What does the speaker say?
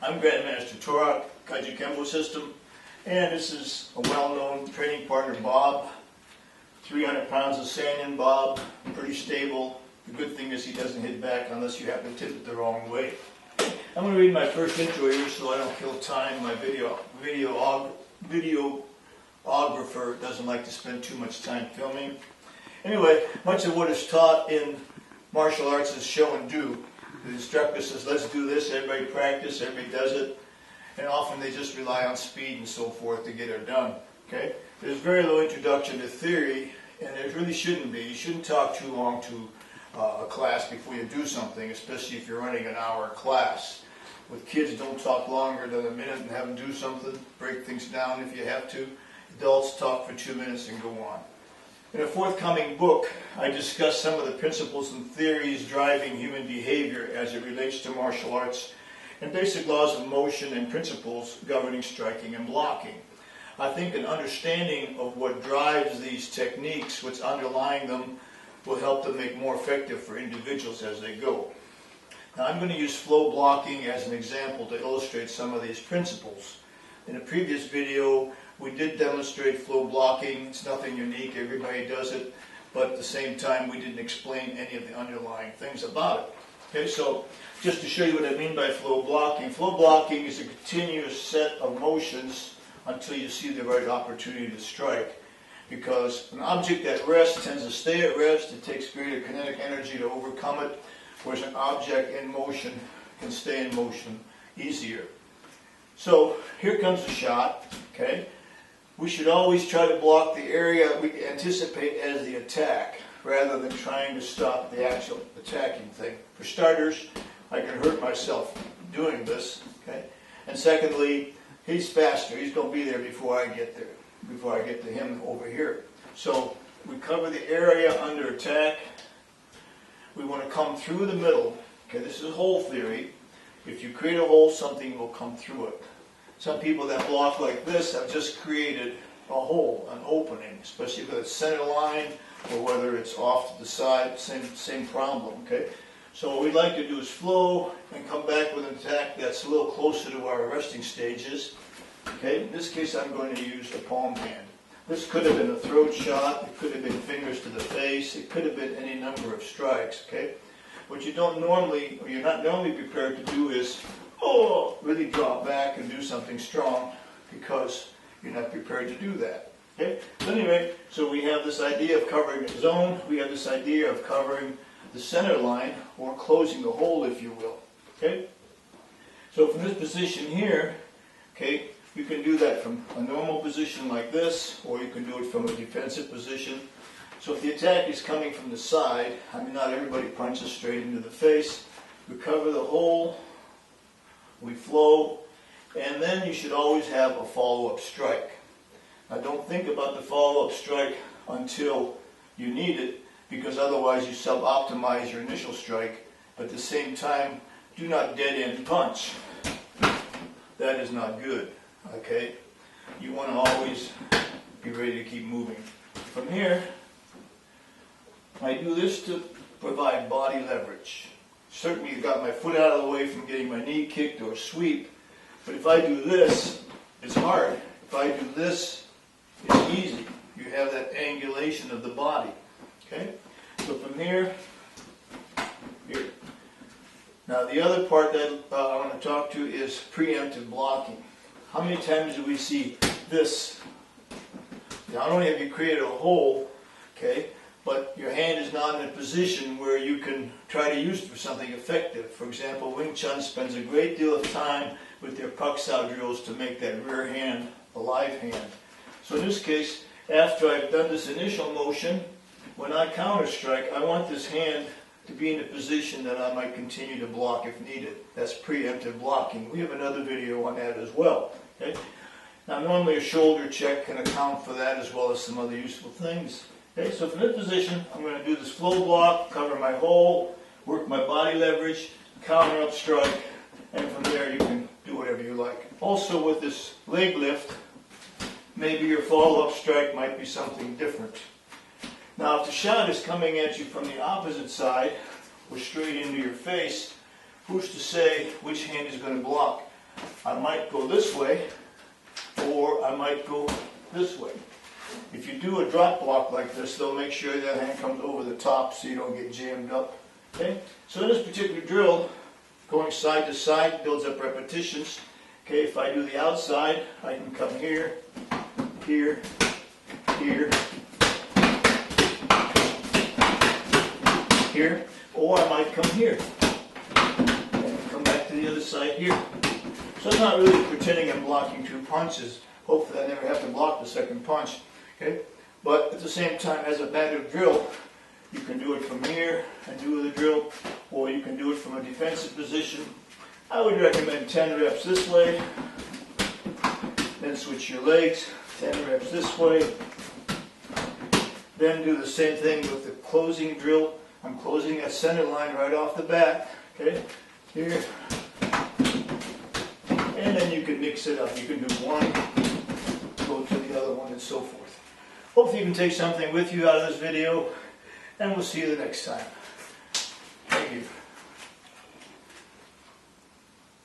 I'm Grandmaster Torok, Kaiju Kembo System, and this is a well-known training partner, Bob. 300 pounds of sand in Bob, pretty stable. The good thing is he doesn't hit back unless you happen to tip it the wrong way. I'm going to read my first intro here so I don't kill time. My videographer doesn't like to spend too much time filming. Anyway, much of what is taught in martial arts is show and do. The instructor says, let's do this, everybody practice, everybody does it, and often they just rely on speed and so forth to get it done. Okay? There's very little introduction to theory, and there really shouldn't be. You shouldn't talk too long to a class before you do something, especially if you're running an hour class. With kids, don't talk longer than a minute and have them do something. Break things down if you have to. Adults, talk for 2 minutes and go on. In a forthcoming book, I discuss some of the principles and theories driving human behavior as it relates to martial arts and basic laws of motion and principles governing striking and blocking. I think an understanding of what drives these techniques, what's underlying them, will help them make more effective for individuals as they go. Now I'm going to use flow blocking as an example to illustrate some of these principles. In a previous video, we did demonstrate flow blocking. It's nothing unique, everybody does it, but at the same time we didn't explain any of the underlying things about it. Okay, so just to show you what I mean by flow blocking is a continuous set of motions until you see the right opportunity to strike. Because an object at rest tends to stay at rest, it takes greater kinetic energy to overcome it, whereas an object in motion can stay in motion easier. So here comes a shot, okay? We should always try to block the area we anticipate as the attack, rather than trying to stop the actual attacking thing. For starters, I can hurt myself doing this, okay? And secondly, he's faster. He's going to be there before I get there, before I get to him over here. So we cover the area under attack. We want to come through the middle. Okay, this is hole theory. If you create a hole, something will come through it. Some people that block like this have just created a hole, an opening, especially if it's center line or whether it's off to the side, same problem, okay? So what we'd like to do is flow and come back with an attack that's a little closer to our resting stages. Okay, in this case I'm going to use a palm hand. This could have been a throat shot, it could have been fingers to the face, it could have been any number of strikes, okay? What you don't normally, or you're not normally prepared to do is, really drop back and do something strong because you're not prepared to do that. Okay? So anyway, so we have this idea of covering a zone, we have this idea of covering the center line, or closing the hole, if you will. Okay? So from this position here, okay, you can do that from a normal position like this, or you can do it from a defensive position. So if the attack is coming from the side, I mean, not everybody punches straight into the face. We cover the hole, we flow, and then you should always have a follow-up strike. Now don't think about the follow-up strike until you need it, because otherwise you sub-optimize your initial strike. But at the same time, do not dead-end punch. That is not good, okay? You want to always be ready to keep moving. From here, I do this to provide body leverage. Certainly you've got my foot out of the way from getting my knee kicked or sweep, but if I do this, it's hard. If I do this, it's easy. You have that angulation of the body. Okay? So from here. Now the other part that I want to talk to is preemptive blocking. How many times do we see this? Not only have you created a hole, okay, but your hand is not in a position where you can try to use it for something effective. For example, Wing Chun spends a great deal of time with their Pak-Sao drills to make that rear hand a live hand. So in this case, after I've done this initial motion, when I counter strike, I want this hand to be in a position that I might continue to block if needed. That's preemptive blocking. We have another video on that as well. Okay? Now normally a shoulder check can account for that as well as some other useful things. Okay, so from this position, I'm going to do this flow block, cover my hole, work my body leverage, counter up strike, and from there you can do whatever you like. Also with this leg lift, maybe your follow-up strike might be something different. Now if the shot is coming at you from the opposite side, or straight into your face, who's to say which hand is going to block? I might go this way, or I might go this way. If you do a drop block like this, though, make sure that hand comes over the top so you don't get jammed up. Okay? So in this particular drill, going side to side builds up repetitions. Okay, if I do the outside, I can come here, here, here, here, or I might come here and come back to the other side here. So I'm not really pretending I'm blocking two punches. Hopefully I never have to block the second punch. Okay? But at the same time, as a banded drill, you can do it from here and do the drill, or you can do it from a defensive position. I would recommend 10 reps this way, then switch your legs, 10 reps this way, then do the same thing with the closing drill. I'm closing that center line right off the bat, okay, here, and then you can mix it up. You can do one, go to the other one, and so forth. Hopefully you can take something with you out of this video, and we'll see you the next time. Thank you.